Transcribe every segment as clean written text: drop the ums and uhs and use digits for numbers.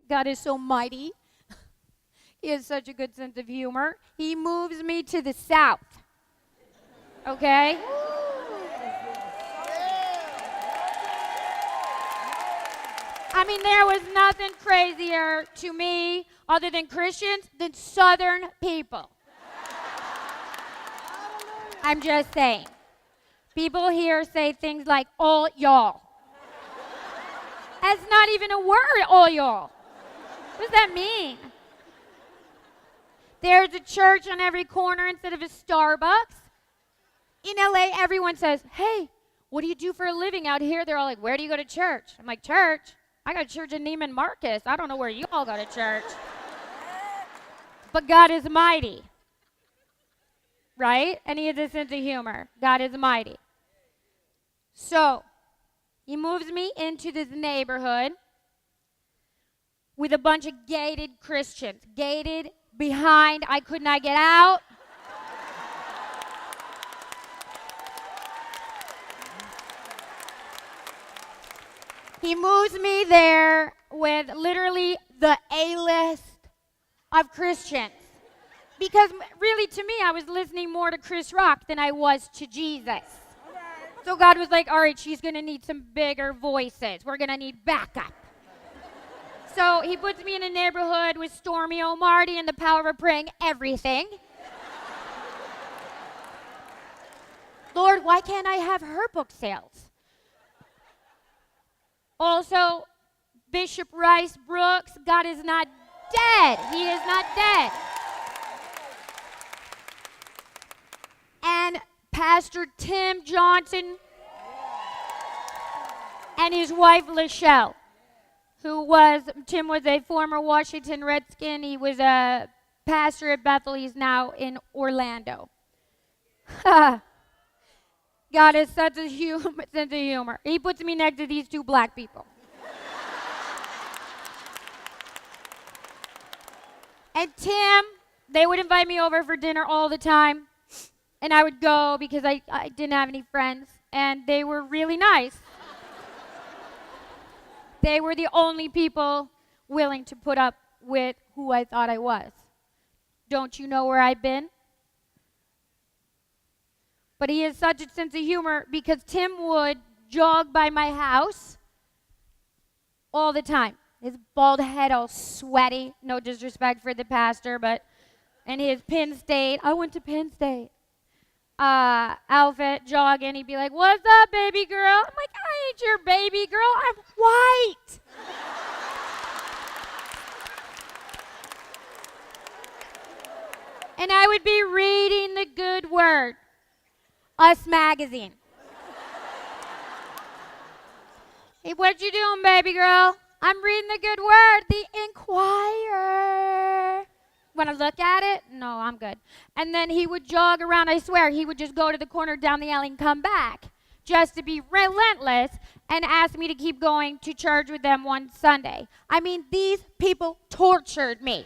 God is so mighty. He has such a good sense of humor. He moves me to the south. Okay? I mean, there was nothing crazier to me other than Christians than Southern people. I'm just saying. People here say things like, all y'all. That's not even a word, all y'all. What does that mean? There's a church on every corner instead of a Starbucks. In LA, everyone says, hey, what do you do for a living out here? They're all like, where do you go to church? I'm like, church? I got a church in Neiman Marcus. I don't know where you all go to church. But God is mighty. Right? And he has a sense of humor. God is mighty. So, he moves me into this neighborhood with a bunch of gated Christians. Gated, behind, I could not get out. He moves me there with literally the A-list of Christians. Because really, to me, I was listening more to Chris Rock than I was to Jesus. So God was like, all right, she's going to need some bigger voices. We're going to need backup. So he puts me in a neighborhood with Stormy O'Marty and the power of praying everything. Lord, why can't I have her book sales? Also, Bishop Rice Brooks, God is not dead. He is not dead. And Pastor Tim Johnson and his wife, Lachelle, Tim was a former Washington Redskin. He was a pastor at Bethel. He's now in Orlando. God has such a sense of humor. He puts me next to these two black people. And Tim, they would invite me over for dinner all the time. And I would go because I didn't have any friends. And they were really nice. They were the only people willing to put up with who I thought I was. Don't you know where I've been? But he has such a sense of humor because Tim would jog by my house all the time. His bald head all sweaty. No disrespect for the pastor, and his Penn State. I went to Penn State. Outfit, jogging. He'd be like, what's up, baby girl? I'm like, I ain't your baby girl. I'm white. And I would be reading the Good Word. Us magazine. Hey, what you doing, baby girl? I'm reading the Good Word, the Inquirer. Want to look at it? No, I'm good. And then he would jog around, I swear, he would just go to the corner down the alley and come back just to be relentless and ask me to keep going to church with them one Sunday. I mean, these people tortured me.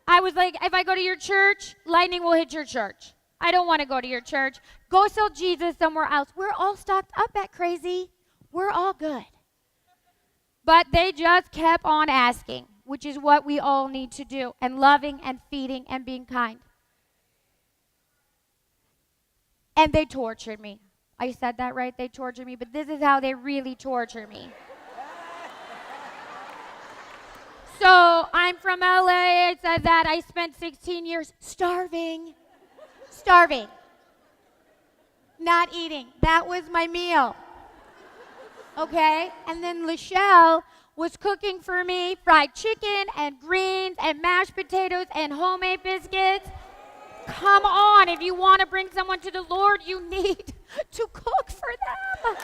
I was like, if I go to your church, lightning will hit your church. I don't want to go to your church. Go sell Jesus somewhere else. We're all stocked up at Crazy. We're all good. But they just kept on asking, which is what we all need to do, and loving and feeding and being kind. And they tortured me. I said that right? They tortured me, but this is how they really torture me. So I'm from LA. I said that I spent 16 years starving. Not eating. That was my meal. Okay? And then Lachelle was cooking for me fried chicken and greens and mashed potatoes and homemade biscuits. Come on, if you want to bring someone to the Lord, you need to cook for them.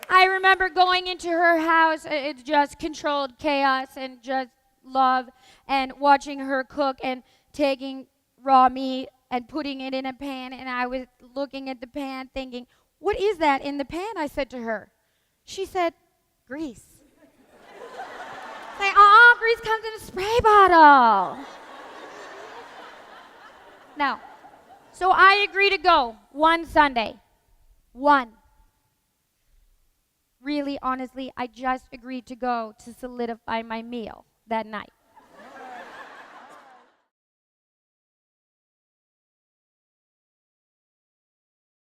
I remember going into her house, it's just controlled chaos and just love, and watching her cook and taking raw meat and putting it in a pan, and I was looking at the pan thinking, what is that in the pan? I said to her. She said, grease. Like, grease comes in a spray bottle. No. So I agree to go one Sunday. One. Really, honestly, I just agreed to go to solidify my meal that night.